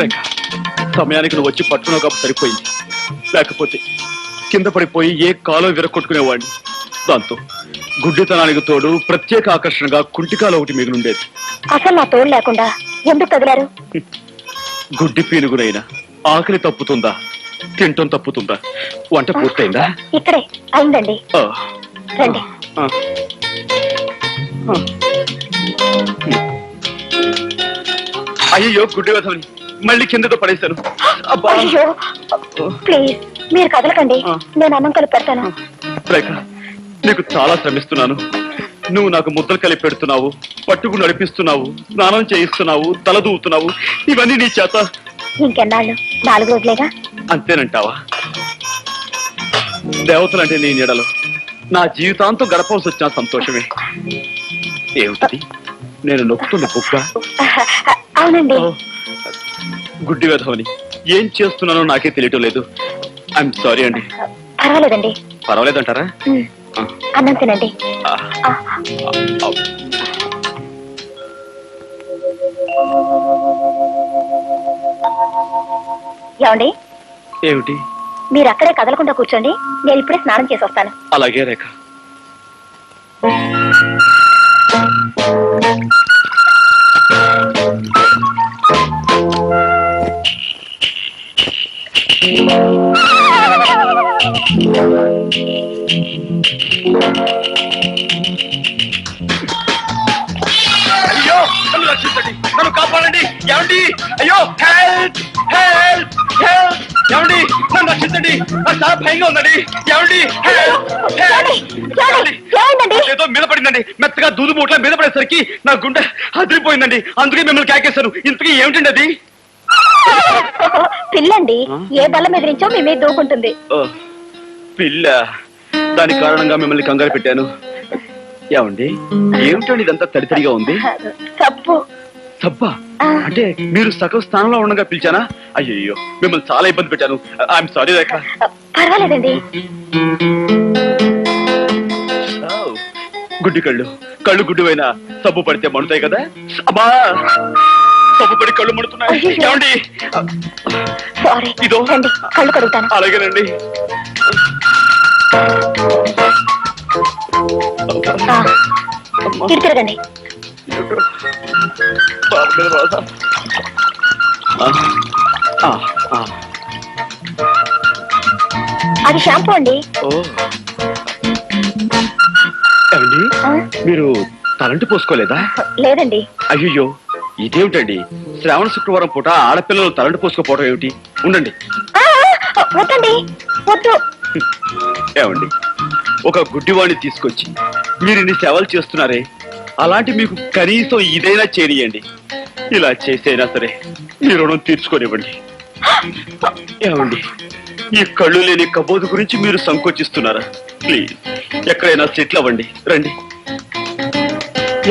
రేఖ, సమయానికి నువ్వు వచ్చి పట్టుకున్నావు కాబట్టి సరిపోయింది. లేకపోతే కింద పడిపోయి ఏ కాలం విరగొట్టుకునేవాడిని. దాంతో గుడ్డితనానికి తోడు ప్రత్యేక ఆకర్షణగా కుంటికాలు ఒకటి మిగిలిండేది. అసలు నా తోడు లేకుండా ఎందుకు తగిలారు? గుడ్డి పీనుగునైనా ఆకలి తప్పుతుందా, తింటం తప్పుతుందా? వంట పూర్తయిందా? ఇక్కడే అయిందండి. రండి. అయ్యో, గుడ్డి వధవని మళ్ళీ కిందతో పడేశాను. అయ్యో ప్లీజ్ మీరు కదలకండి, నేను అన్నం కలిపి పెడతాను. రేఖ, నీకు చాలా శ్రమిస్తున్నాను. నువ్వు నాకు ముద్దలు కలిపి పెడుతున్నావు, పట్టుకు నడిపిస్తున్నావు, స్నానం చేయిస్తున్నావు, తల దూవుతున్నావు. ఇవన్నీ నీ చేత. ఇంకెన్నాళ్ళు? 4 రోజులేగా. అంతేనంటావా? దేవతలంటే నీ నీడలో నా జీవితాంతం గడపవలసి వచ్చిన సంతోషమే. ఏమిటది? నేను నొక్కుతున్న బుక్క? అవునండి. గుడ్డి వేధవని ఏం చేస్తున్నానో నాకే తెలియటం లేదు. ఐఎమ్ సారీ అండి. పర్వాలేదండి. పర్వాలేదంటారా? అన్నం తినండి. ఏమండి? ఏమిటి? మీరు అక్కడే కదలకుండా కూర్చోండి, నేను ఇప్పుడే స్నానం చేసి వస్తాను. అలాగే రేఖ. అయ్యో, నన్ను రక్షించండి, నన్ను కాపాడండి. ఏమండి? అయ్యో, హెల్ప్ హెల్ప్ హెల్ప్! ఏమండి, నన్ను రక్షించండి, నాకు చాలా భయంగా ఉందండి. ఏమండి? ఏదో మీద పడిందండి, మెత్తగా దూదు మూట్ల మీద పడేసరికి నా గుండె అదిరిపోయిందండి. అందుకే మిమ్మల్ని కేకేశాను. ఇంతకీ ఏమిటండి అది? పిల్లండి. ఏ బల్ల మీద నుంచో మీ మీద దూకుంటుంది. పిల్ల? దాని కారణంగా మిమ్మల్ని కంగారు పెట్టాను. ఏమండి, ఏమిటండి ఇదంతా తడితడిగా ఉంది? సబ్బు. సబ్బా? అంటే మీరు సగం స్థానంలో ఉండగా పిలిచానా? అయ్యో, మిమ్మల్ని చాలా ఇబ్బంది పెట్టాను. ఐఎమ్ సారీ రేఖ. పర్వాలేదండి. గుడ్డి కళ్ళు, కళ్ళు గుడ్డువైనా సబ్బు పడితే మండుతాయి కదా. అబ్బా, సబ్బు పడి కళ్ళు మండుతున్నాయి. ఏమండి? ఇదో కళ్ళు కడుగుతాను. అలాగేనండి. తిరగండి. అది షాంపూ అండి. ఏమండి, మీరు తలంటి పోసుకోలేదా? లేదండి. అయ్యో, ఇదేమిటండి? శ్రావణ శుక్రవారం పూట ఆడపిల్లలు తలంటి పోసుకోపోవడం ఏమిటి? ఉండండి. వద్దండి, వద్దు. ఏమండి, ఒక గుడ్డివాణ్ణి తీసుకొచ్చి మీరు ఇన్ని సేవలు చేస్తున్నారే, అలాంటి మీకు కనీసం ఇదైనా చేరియండి. ఇలా చేసైనా సరే మీ రుణం తీర్చుకోనివ్వండి. ఏమండి, ఈ కళ్ళు లేని కబోదు గురించి మీరు సంకోచిస్తున్నారా? ప్లీజ్, ఎక్కడైనా సెటిల్ అవ్వండి. రండి.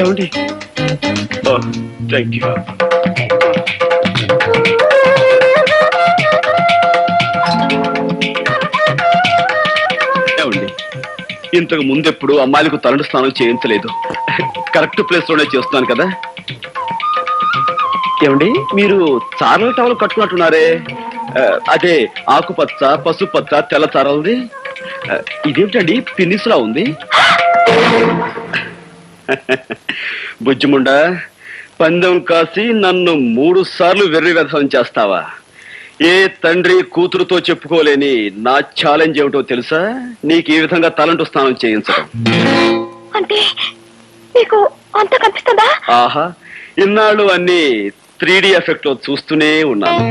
ఏమండి? Thank you. ఏమండి, ఇంతకు ముందెప్పుడు అమ్మాయిలకు తలంటు స్నానం చేయించలేదు. కరెక్ట్ ప్లేస్ లోనే చేస్తున్నాను కదా. ఏమండి, మీరు చారల టవల్ కట్టుకున్నట్టున్నారే, అదే ఆకుపచ్చ, పసుపచ్చ, తెల్ల చారలది. ఇదేమిటండి పిన్నిస్లా ఉంది? బుజ్జిముండా, పందెం కాసి నన్ను 3 సార్లు వెర్రి వ్యధం చేస్తావా? ఏ తండ్రి కూతురుతో చెప్పుకోలేని నా ఛాలెంజ్ ఏమిటో తెలుసా? నీకు ఈ విధంగా తలంటు స్నానం చేయించడం. అంటే మీకు అంత కనిపిస్తుందా? ఆహా, ఇన్నాళ్ళు అన్ని 3D ఎఫెక్ట్ లో చూస్తూనే ఉన్నాను.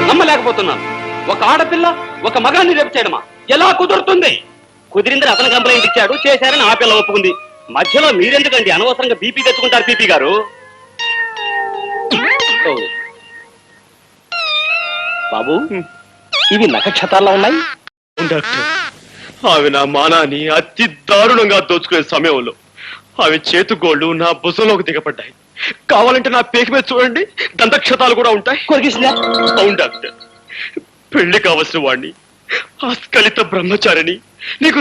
నమ్మలేకపోతున్నాను. ఒక ఆడపిల్ల ఒక మగాన్ని రేపు చేయడమా? ఎలా కుదురుతుంది? కుదిరిందని అతను కంప్లైంట్ ఇచ్చాడు, చేశారని ఆ పిల్ల ఒప్పుకుంది. మధ్యలో మీరెందుకండి అనవసరంగా బీపీ తెచ్చుకుంటారు? పీపీ గారు, బాబు, ఇవి నక్షత్రాల్లో ఉన్నాయి. డాక్టర్, ఆమె నా మానాన్ని అతి దారుణంగా దోచుకునే సమయంలో ఆమె చేతుగోళ్లు నా భుజంలోకి దిగబడ్డాయి. కావాలంటే నా పేక మీద చూడండి, దంతక్షతాలు కూడా ఉంటాయి. కొరికిసిందా? అవును డాక్టర్, పెళ్లి కావలసిన వాణ్ణి, ఆస్కలిత బ్రహ్మచారిని, నీకు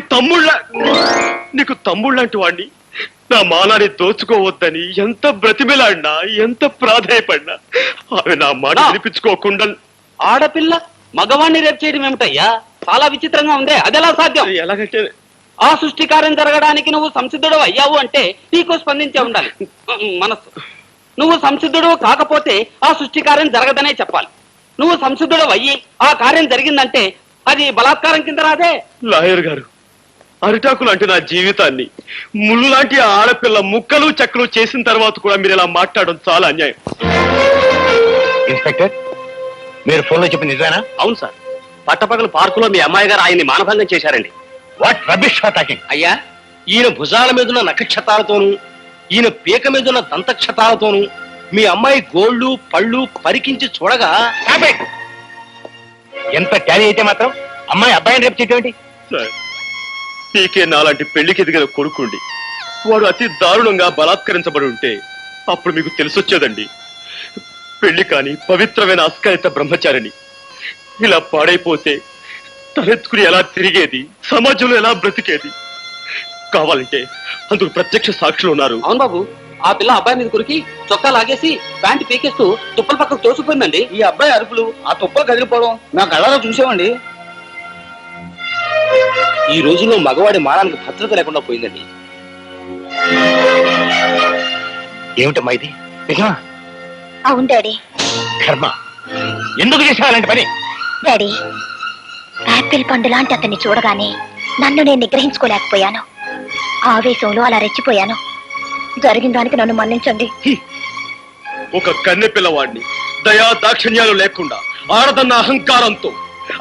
తమ్ముళ్ళంటి వాణ్ణి నా మానాన్ని దోచుకోవద్దని ఎంత బ్రతిమిలాడినా, ఎంత ప్రాధాయపడినా ఆమె నా మాట వినిపించుకోకుండా. ఆడపిల్ల మగవాణ్ణి రేపు చేయడం ఏమిటయ్యా? చాలా విచిత్రంగా ఉందే. అదెలా సాధ్యం? ఎలాగంటే ఆ సృష్టి కార్యం జరగడానికి నువ్వు సంసిద్ధుడు అయ్యావు అంటే నీకు స్పందించే ఉండాలి మనస్సు. నువ్వు సంసిద్ధుడు కాకపోతే ఆ సృష్టి కార్యం జరగదనే చెప్పాలి. నువ్వు సంసిద్ధుడు అయ్యి ఆ కార్యం జరిగిందంటే అది బలాత్కారం కింద రాదే. లాయర్ గారు, అరిటాకులు అంటే నా జీవితాన్ని ముళ్ళు లాంటి ఆడపిల్ల ముక్కలు చెక్కలు చేసిన తర్వాత కూడా మీరు ఇలా మాట్లాడడం చాలా అన్యాయం. ఇన్స్పెక్టర్, మీరు ఫోన్లో చెప్పింది నిజమేనా? అవును సార్, పట్టపగలు పార్కులో మీ అమ్మాయి గారు ఆయన్ని మానభంగం చేశారండి. What rubbish talking? అయ్యా, ఈయన భుజాల మీదున్న నక్షతాలతోనూ ఈయన పీక మీదున్న దంతక్షతాలతోనూ మీ అమ్మాయి గోళ్ళు పళ్ళు పరికించి చూడగా ఎంత ట్యాలీ అయితే మాత్రం అమ్మాయి అబ్బాయిని రేపు చేయటం సార్, పీకే నాలాంటి పెళ్లికి ఎదిగిన కొడుకుండి వాడు అతి దారుణంగా బలాత్కరించబడి ఉంటే అప్పుడు మీకు తెలిసొచ్చేదండి. పెళ్లి కాని పవిత్రమైన అస్కలిత బ్రహ్మచారిని ఇలా పాడైపోతే తలెత్తుకుని ఎలా తిరిగేది, సమాజంలో ఎలా బ్రతికేది? కావాలంటే అందుకు ప్రత్యక్ష సాక్షులు ఉన్నారు. అవును బాబు, ఆ పిల్ల అబ్బాయి మీద కురికి చొక్కా లాగేసి ప్యాంటు పీకేస్తూ తుప్పల పక్కకు తోసిపోయిందండి. ఈ అబ్బాయి అరుపులు, ఆ తుప్పలు కదిలిపోవడం నా కళ్ళలో చూసామండి. ఈ రోజుల్లో మగవాడి మానానికి భద్రత లేకుండా పోయిందండి. ఏమిటమ్మా ఇది? నిజమా? అవును డాడీ. కర్మ, ఎందుకు చేసావు అలాంటి పని? డాడీ, యాపిల్ పండు లాంటి అతన్ని చూడగానే నన్ను నేను నిగ్రహించుకోలేకపోయాను. ఆవేశంలో అలా రెచ్చిపోయాను. జరిగిన దానికి నన్ను మన్నించండి. ఒక కన్నె పిల్లవాడిని దయా దాక్షిణ్యాలు లేకుండా ఆడదన్న అహంకారంతో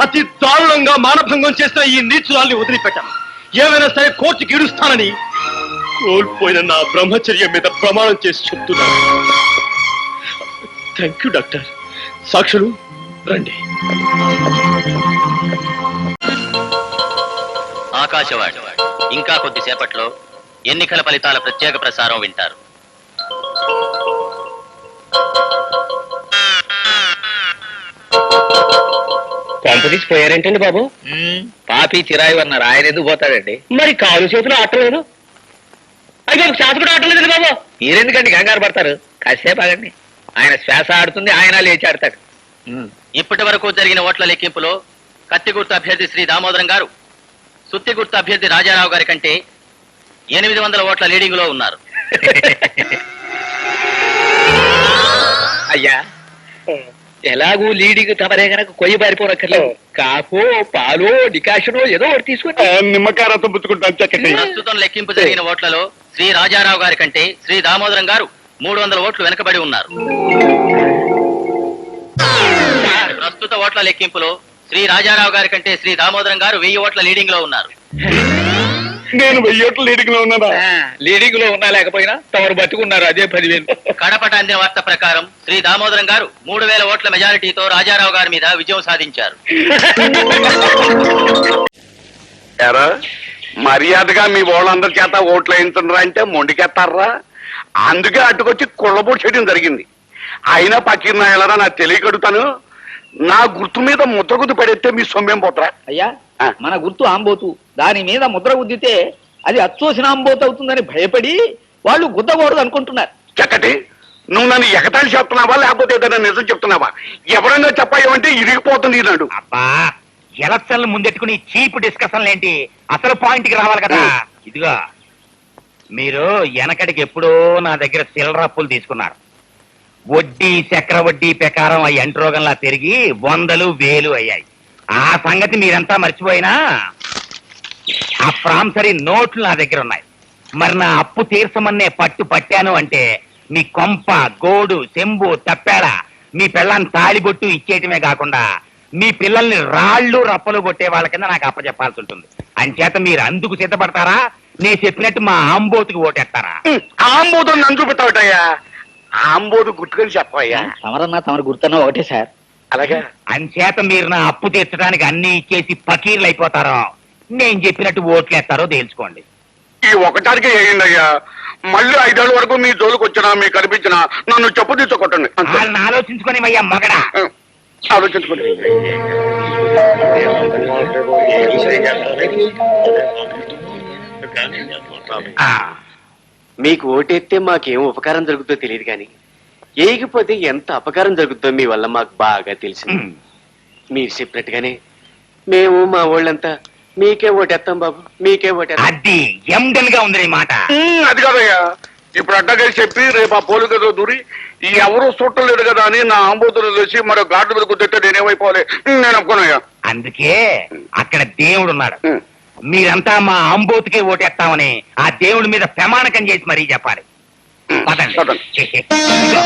అతి దారుణంగా మానభంగం చేసిన ఈ నీచురాల్ని వదిలిపెట్టాను. ఏమైనా సరే కోర్టుకి ఇడుస్తానని కోల్పోయిన నా బ్రహ్మచర్యం మీద ప్రమాణం చేసి చెప్తున్నాను. Thank you doctor. సాక్షులు రండి. ఆకాశవాణి ఇంకా కొద్దిసేపట్లో ఎన్నికల ఫలితాల ప్రత్యేక ప్రసారం వింటారు. కొంపదీసి పోయారేంటండి బాబు? పాపి చిరాయి అన్నారు, ఆయన ఎందుకు పోతాడండి? మరి కాలు చేతులు ఆటలేదు. అయితే శ్వాస కూడా ఆటలేదండి బాబు. మీరెందుకండి కంగారు పడతారు? కాసేపు ఆగండి, ఆయన శ్వాస ఆడుతుంది, ఆయన లేచి ఆడతాడు. ఇప్పటి వరకు జరిగిన ఓట్ల లెక్కింపులో కత్తి గుర్తు అభ్యర్థి శ్రీ దామోదరం గారు సుత్తి గుర్తు అభ్యర్థి రాజారావు గారి కంటే 800 ఓట్ల లీడింగ్ లో ఉన్నారు. అయ్యా, ఎలాగూ లీడింగ్ తమరే గనక కొయ్యి పారిపోనక్కర్లేదు. కాఫో పాలో డికాషనో ఏదో ఒకటి తీసుకుని నిమ్మకారంతో పుచ్చుకుంటాను చక్కటి. ప్రస్తుతం లెక్కింపు జరిగిన ఓట్లలో శ్రీ రాజారావు గారి కంటే శ్రీ దామోదరం గారు 300 ఓట్లు వెనుకబడి ఉన్నారు. ప్రస్తుత ఓట్ల లెక్కింపులో శ్రీ రాజారావు గారి కంటే శ్రీ దామోదరం గారు 1000 ఓట్ల లీడింగ్ లో ఉన్నారు. నేను 1000 ఓట్ల లీడింగ్ లో ఉన్నానా? లీడింగ్ లో ఉన్నా లేకపోయినా తమరు బతుకున్నారు, అదే 10,000. కడపట అందిన వార్త ప్రకారం శ్రీ దామోదరం గారు 3000 ఓట్ల మెజారిటీతో రాజారావు గారి మీద విజయం సాధించారు. మర్యాదగా మీ వాళ్ళందరి చేత ఓట్లు వేయించరా అంటే మొండికెత్తారా? అందుకే అటుకొచ్చి కుళ్ళబోటు చేయడం జరిగింది. అయినా పక్కిన నాయలరా నాకు తెలియకడుతాను. నా గుర్తు మీద ముద్ర గుద్దు పడేస్తే మీ సొమ్మేం పోతరా? అయ్యా, మన గుర్తు ఆంబోతు, దాని మీద ముద్ర గుద్దితే అది అచ్చోసిన ఆంబోతు అవుతుందని భయపడి వాళ్ళు గుద్దకూడదు అనుకుంటున్నారు. చక్కటి, నువ్వు నన్ను ఎగతాళి చెప్తున్నావా లేకపోతే ఏదైనా నిజం చెప్తున్నావా? ఎవరైనా చెప్పాయంటే ఇరిగిపోతుంది నాడు. అబ్బా, ఎలక్షన్లు ముందెట్టుకుని చీప్ డిస్కషన్లు ఏంటి? అసలు పాయింట్ కి రావాలి కదా. ఇదిగో, మీరు వెనకటికి ఎప్పుడో నా దగ్గర చిల్లర అప్పులు తీసుకున్నారు. వడ్డీ చక్ర వడ్డీ ప్రకారం అవి అంటురోగంలా పెరిగి 100,000, 1000 అయ్యాయి. ఆ సంగతి మీరంతా మర్చిపోయినా ఆ ప్రాంసరీ నోట్లు నా దగ్గర ఉన్నాయి. మరి నా అప్పు తీర్చమన్నే పట్టాను అంటే మీ కొంప, గోడు, చెంబు, తప్పాడ, మీ పిల్లని తాళిబొట్టు ఇచ్చేయటమే కాకుండా మీ పిల్లల్ని రాళ్ళు రప్పలు కొట్టే వాళ్ళ కింద నాకు అప్పచెప్పాల్సి ఉంటుంది. అంచేత మీరు అందుకు సిద్ధపడతారా? నేను చెప్పినట్టు మా ఆంబోతుకి ఓటేస్తారా? ఆంబోదు నన్ను చూపెట్టావటయ్యా. ఆంబోదు గుర్తుకొని చెప్పయ్యా. తమరన్నా తమరు గుర్తున్నా ఒకటే సార్. అలాగా? అంచేత మీరు నా అప్పు తీర్చడానికి అన్ని ఇచ్చేసి పకీర్లు అయిపోతారు. నేను చెప్పినట్టు ఓట్లేస్తారో తేల్చుకోండి. ఈ ఒకటానికి వేయండి అయ్యా. మళ్ళీ 5 ఏళ్ళ వరకు మీ జోలికి వచ్చినా మీకు కనిపించినా నన్ను చెప్పు తీసుకోకండి. వాళ్ళని ఆలోచించుకొని అయ్యా మగడా. ఆలోచించుకోండి. ఆ, మీకు ఓటెత్తే మాకేం ఉపకారం జరుగుతుందో తెలియదు కానీ ఏగిపోతే ఎంత అపకారం జరుగుతుందో మీ వల్ల మాకు బాగా తెలిసింది. ఉమ్. మీరు చెప్పినట్టుగానే మేము మా వాళ్ళంతా మీకే ఓటేస్తాం బాబు, మీకే ఓటేస్తాం. అది ఎండన్ గా ఉంది నీ మాట. అది కాదయ్యా, ఇప్పుడు అడ్డగా చెప్పి రేపు ఆ పోలు గదో దూరి ఎవరు చూడలేదు కదా అని నా ఆంబోతులు తెలిసి మరో గాడ్డు మీద కుదిరితే నేనేమైపోవాలి. నేను ఒప్పుకున్నాయ్యా. అందుకే అక్కడ దేవుడు ఉన్నాడు. మీరంతా మా అంబోతుకే ఓటేస్తామని ఆ దేవుడి మీద ప్రమాణకం చేసి మరీ చెప్పాలి. పదండి. ఇదిగో,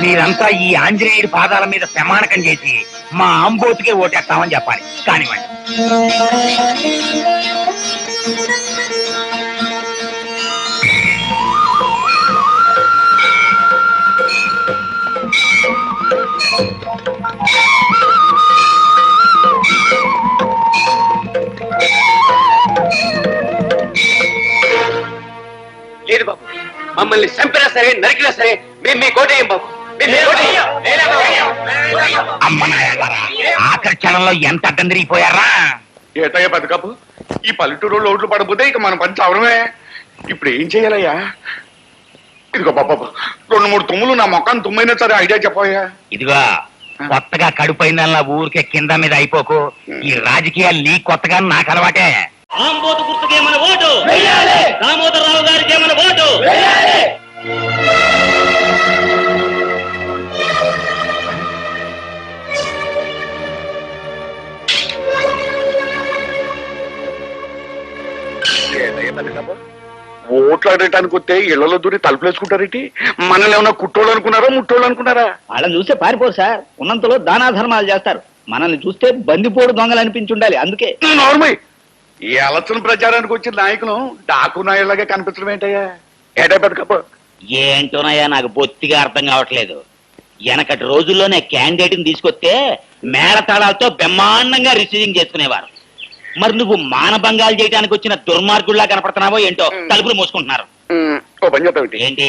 మీరంతా ఈ ఆంజనేయుడి పాదాల మీద ప్రమాణకం చేసి మా అంబోతుకే ఓటేస్తామని చెప్పాలి. కానివ్వండి. లేదు బాబు, మమ్మల్ని చంపినా సరే నరికినా సరే మేము మీ కోటేయం బాబు. అమ్మ నాయగారా, ఆఖరి క్షణంలో ఎంత అడ్డం తిరిగిపోయారా? ఏటయ్యా బతుకపు, ఈ పల్లెటూరు ఓట్లు పడకపోతే ఇక మన పని చవరమే. ఇప్పుడు ఏం చెయ్యాలయ్యా? ఇదిగో బాబా 2-3 తుమ్ములు నా మొక్కను తుమ్మైనా సరే ఐడియా చెప్పయ్యా. ఇదిగో, కొత్తగా కడుపైందల్లా ఊరికే కింద మీద అయిపోకు. ఈ రాజకీయాలు నీ కొత్తగా నాకు అలవాటే. ఆంబోతు గుర్తుకే మన ఓటు, దామోదరరావు గారికి మన ఓటు. ఓట్లు ఆడటానికి వస్తే ఇళ్లలో దూరి తలుపులేసుకుంటారేంటి? మనల్ని ఏమన్నా కుట్టోళ్ళు అనుకున్నారా, ముట్టోళ్ళు అనుకున్నారా? వాళ్ళని చూస్తే పారిపోరు సార్, ఉన్నంతలో దానాధర్మాలు చేస్తారు. మనల్ని చూస్తే బందిపోడు దొంగలు అనిపించి ఉండాలి. అందుకే నార్మల్ ఈ ఎలక్షన్ ప్రచారానికి వచ్చిన నాయకులు డాకు నాయలాగా కనిపించడం ఏంటయ్యా? ఏటా బతుకప్ప, ఏంటోనయ్యా నాకు బొత్తిగా అర్థం కావట్లేదు. వెనకటి రోజుల్లోనే క్యాండిడేట్ని తీసుకొస్తే మేళతాళాలతో బ్రహ్మాండంగా రిసీవింగ్ చేసుకునేవారు. మరి నువ్వు మానభంగాలు చేయడానికి వచ్చిన దుర్మార్గుల్లా కనపడుతున్నావో ఏంటో. తలుపులు మూసుకుంటున్నారు. ఓ పని చెప్తావు ఏంటి?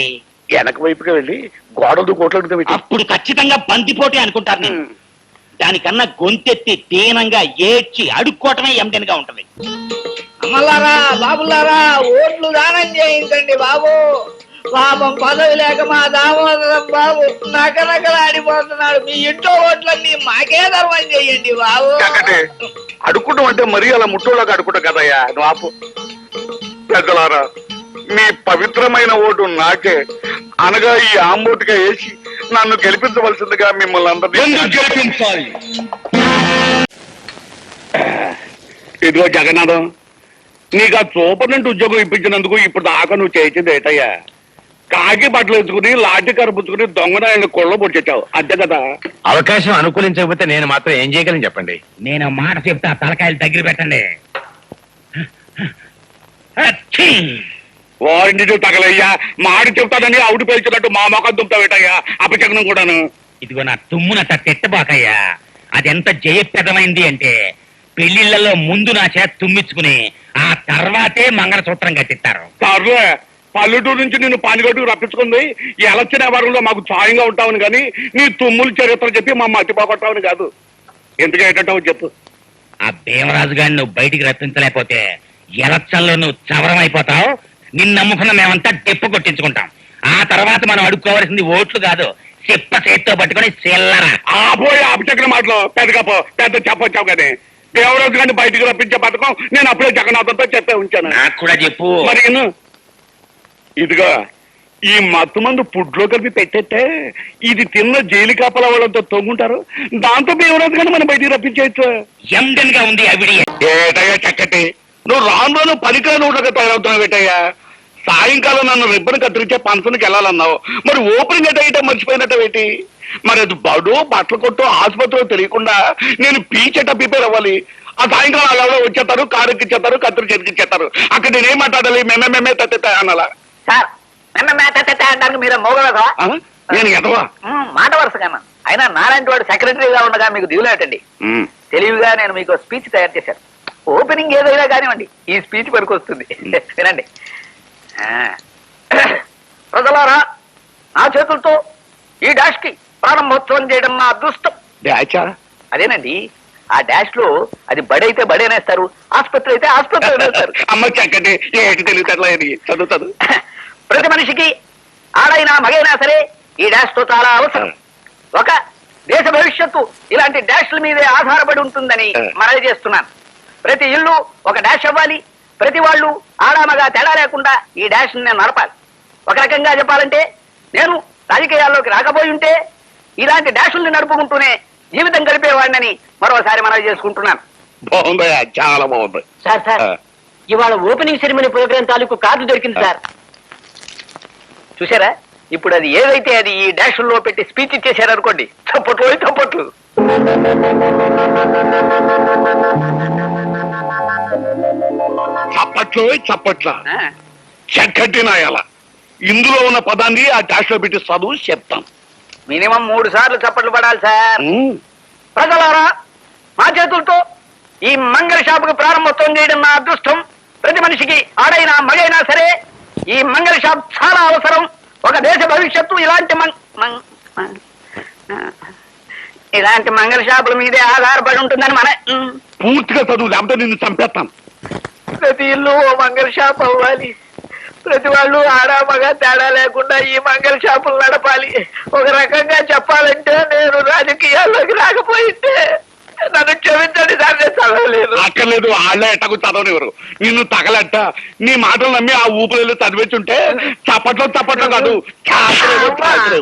వెనక వైపుకి వెళ్ళి గోడలు కోట్లు అప్పుడు ఖచ్చితంగా బందిపోటే అనుకుంటారు నేను. దానికన్నా గొంతెత్తి దీనంగా ఏడ్చి అడుక్కోవటమే ఎంటెన్గా ఉంటది. అమ్మలారా, బాబులారా, ఓట్లు దానం చేయించండి బాబు. పాపం పదవి లేక మా దామోదరం బాబు నకనకలాడిపోతున్నాడు. మీ ఇంట్లో ఓట్లన్నీ మాకే ధర్మం చేయండి బాబు. అడుక్కుంటాం అంటే మరీ అలా ముట్టోళ్ళకి అడుక్కుంటాం కదయ్యా. నువ్వు ఆపు. పెద్దలారా, మీ పవిత్రమైన ఓటు నాకే అనగా ఈ ఆంబోటుగా వేసి నన్ను గెలిపించవలసిందిగా మిమ్మల్ని అందరినీ గెలిపించాలి. ఇదిగో జగన్నాథం, నీకు ఆ సూపరింటెండెంట్ ఉద్యోగం ఇప్పించినందుకు ఇప్పుడు దాకా నువ్వు చేయించింది ఏంటయ్యా? కాకి బట్టలు వేసుకుని లాఠీ కరుపుచ్చుకుని దొంగనాయని కొళ్ళ పొడిచావు అంతే కదా? అవకాశం అనుకూలించకపోతే నేను మాత్రం ఏం చేయగలను చెప్పండి. నేను మాట చెప్తా, తలకాయలు దగ్గర పెట్టండి. వారింటి తగలయ్యా, మాడి చెప్తానని ఆవిడ పేల్చినట్టు మా మొఖం దుంపుతావేటయ్యా అపచకనం కూడాను. ఇదిగో నా తుమ్మునట్ట తిట్టబాకయ్యా. అదెంత జయప్రదమైంది అంటే పెళ్లిళ్లలో ముందు నా చేత తుమ్మించుకుని ఆ తర్వాతే మంగళసూత్రం కట్టిస్తారు. సర్లే, పల్లెటూరు నుంచి నిన్ను పానిగట్టుకు రప్పించుకుంది ఈ ఎలక్షన్ వ్యవహారంలో మాకు సాయంగా ఉంటావని కానీ నీ తుమ్ములు చరిత్ర చెప్పి మా మట్టి పోగొట్టావని కాదు. ఎందుకు ఏంటంటావు చెప్పు. ఆ భీమరాజు గారిని నువ్వు బయటికి రప్పించలేకపోతే ఎలక్షన్లో నువ్వు చవరం అయిపోతావు. నిన్ను నమ్ముకున్న మేమంతా డెప్పు కొట్టించుకుంటాం. ఆ తర్వాత మనం అడుక్కోవాల్సింది ఓట్లు కాదు, చెప్ప చేత్తో పట్టుకుని చిల్లరా. ఆపోయి అపచక్ర మాటలు పెద్ద చెప్పొచ్చావు కానీ దేవరాజు గారిని బయటికి రప్పించే పథకం నేను అప్పుడే జగన్నాథంతో చెప్పే ఉంచాను. నాకు కూడా చెప్పు. మరి ఇదిగా ఈ మత్తు మందు పుడ్లో కలిపి పెట్టేస్తే ఇది తిన్న జైలు కాపల వాళ్ళంతా తొంగుంటారు. దాంతో దేవరాజు గారిని మనం బయటికి రప్పించేయచ్చు. ఎండన్ గా ఉంది అవిడి. ఏటయ్యా చక్కటి, నువ్వు రాను పనికిరా నోట్లుగా తయారవుతున్నావు ఏటయ్యా. సాయంకాలం నన్ను రిబ్బన్ కత్తిరించే ఫంక్షన్కి వెళ్ళాలన్నావు, మరి ఓపెనింగ్ ఎట్టయితే మర్చిపోయినట్టేటి? మరి అది బడు బట్టలు కొట్టు ఆసుపత్రిలో తెలియకుండా నేను పీచెట ప్రిపేర్ అవ్వాలి. ఆ సాయంకాలం అలా వచ్చేస్తారు, కారు ఎక్కిచ్చేస్తారు, కత్తిరి చెరికిచ్చేస్తారు. అక్కడ నేనేం మాట్లాడాలి? మేమే తత్తే అనాలా? సార్ అంటానికి మీరు మోగలదా? నేను ఎదవా? మాట వరుసగా. అయినా నాలాంటి వాడు సెక్రటరీగా ఉండగా మీకు దిగులేటండి. తెలివిగా నేను మీకు స్పీచ్ తయారు చేశాను. ఓపెనింగ్ ఏదైనా కానివ్వండి ఈ స్పీచ్ వరకు వస్తుంది వినండి. ప్రజలారా, నా చేతులతో ఈ డాష్ కి ప్రారంభోత్సవం చేయడం నా అదృష్టం. డాచా అదేనండి, ఆ డాష్ లో అది బడైతే బడేనేస్తారు, ఆసుపత్రి అయితే ఆసుపత్రి అనేస్తారు. అమ్మ చక్కటి ఏటి తెలియట్లా చదువుతాడు. ప్రతి మనిషికి ఆడైనా మగైనా సరే ఈ డాష్ తో చాలా అవసరం. ఒక దేశ భవిష్యత్తు ఇలాంటి డాష్ల మీదే ఆధారపడి ఉంటుందని మనవి చేస్తున్నాను. ప్రతి ఇల్లు ఒక డాష్ అవ్వాలి. ప్రతి వాళ్ళు ఆడామగా తేడా లేకుండా ఈ డాష్ నేను నడపాలి. ఒక రకంగా చెప్పాలంటే నేను రాజకీయాల్లోకి రాకపోయి ఉంటే ఇలాంటి డాషుల్ని నడుపుకుంటూనే జీవితం గడిపేవాడినని మరోసారి మనవి చేసుకుంటున్నాను. బాగుందయ్యా, చాలా బాగుంది. సార్ సార్, ఇవాళ ఓపెనింగ్ సెరమనీ ప్రోగ్రాం తాలూకు కార్డు దొరికింది సార్. చూసారా, ఇప్పుడు అది ఏదైతే అది ఈ డాషుల్లో పెట్టి స్పీచ్ ఇచ్చేసారు అనుకోండి, చప్పట్లు చప్పట్లు. చప్పట్లు చప్పట్ల చక్కటి నాయాల. ఇందులో ఉన్న పదాన్ని ఆ డాష్ లో పెట్టి చదువు చెప్తాం. మినిమం 3 సార్లు చప్పట్లు పడాలి సార్. ప్రజలారా, మా చేతులతో ఈ మంగళ షాపుకి ప్రారంభోత్సవం చేయడం నా అదృష్టం. ప్రతి మనిషికి ఆడైనా మగైనా సరే ఈ మంగళ షాప్ చాలా అవసరం. ఒక దేశ భవిష్యత్తు ఇలాంటి మంగళ షాపుల మీదే ఆధారపడి ఉంటుందని మన పూర్తిగా చదువు, లేకపోతే నిన్ను చంపేస్తాను. ప్రతి ఇల్లు ఓ మంగళ షాప్ అవ్వాలి. ప్రతి వాళ్ళు ఆడా మగ తేడా లేకుండా ఈ మంగళ షాపులు నడపాలి. ఒక రకంగా చెప్పాలంటే నేను రాజకీయాల్లోకి రాకపోయింటే నన్ను క్షమించండి సార్, నేను చదవలేదు. అక్కర్లేదు, వాళ్ళే ఎట్టకు చదవనివ్వరు. నిన్ను తగలట్ట నీ మాటలు నమ్మి ఆ ఊపిరిలో చదివించుంటే చప్పట్లో కాదు.